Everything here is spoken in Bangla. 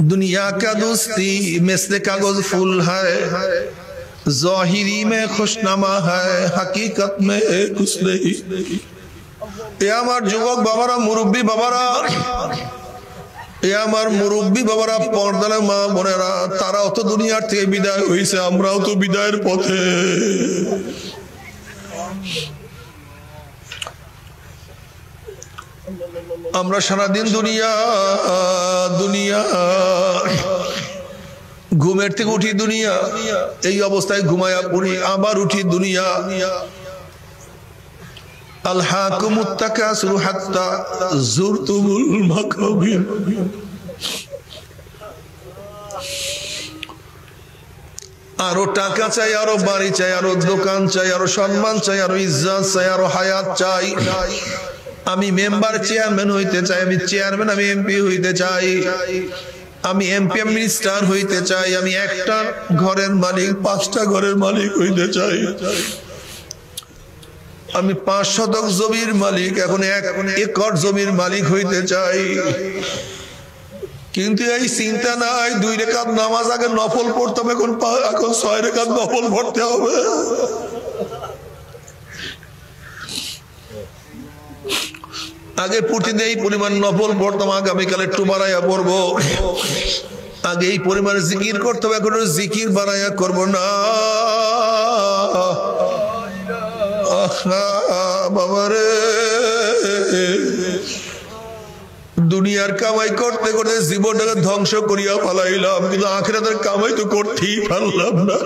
दुनिया का दोस्ती मिस्र कागज फूल है, ज़ाहिरी में खुशनमा है, हकीकत में कुछ नहीं। ए आमार जुवक बाबारा, मुरब्बी बाबारा, ए आमार मुरब्बी बाबारा, पर्दाले मा बोनेरा, ताराओ तो दुनिया থেকে বিদায় হইছে, আমরাও তো বিদায়ের পথে। আমরা সারা দিন দুনিয়া দুনিয়া ঘুমের থেকে উঠি দুনিয়া, এই অবস্থায় ঘুমায়া পড়ি, আবার উঠি দুনিয়া। আলহাকুমুত তাকাসুর হাত্তা যুরতুমুল মাকাবির। আরো টাকা চাই, আরো বাড়ি চাই, আরো দোকান চাই, আরো সম্মান চাই, আরো ইজ্জত চাই, আরো হায়াত চাই। আমি মেম্বার চেয়ারম্যান হইতে চাই, আমি চেয়ারম্যান, আমি এমপি হইতে চাই, আমি এমপি মিনিস্টার হইতে চাই, আমি একটা ঘরের মালিক, 5টা ঘরের মালিক হইতে চাই, আমি 5 শতক জমির মালিক, এখন 1 একর জমির মালিক হইতে চাই। কিন্তু এই চিন্তা নাই, 2 রাকাত নামাজ আগে নফল পড়তাম, এখন 6 রাকাত নফল পড়তে হবে। আগে প্রতিদিন এই পরিমাণ নফল পড়তাম, আগামীকালে একটু বাড়াইয়া পড়বো। আগে এই পরিমাণ জিকির করতাম, এখন জিকির বাড়াইয়া করবো না। বাবারে, দুনিয়ার কামাই করতে করতে জীবনটাকে ধ্বংস করিয়া ফেলাইলাম, কিন্তু আখিরাতের কামাই তো করতেই পারলাম না।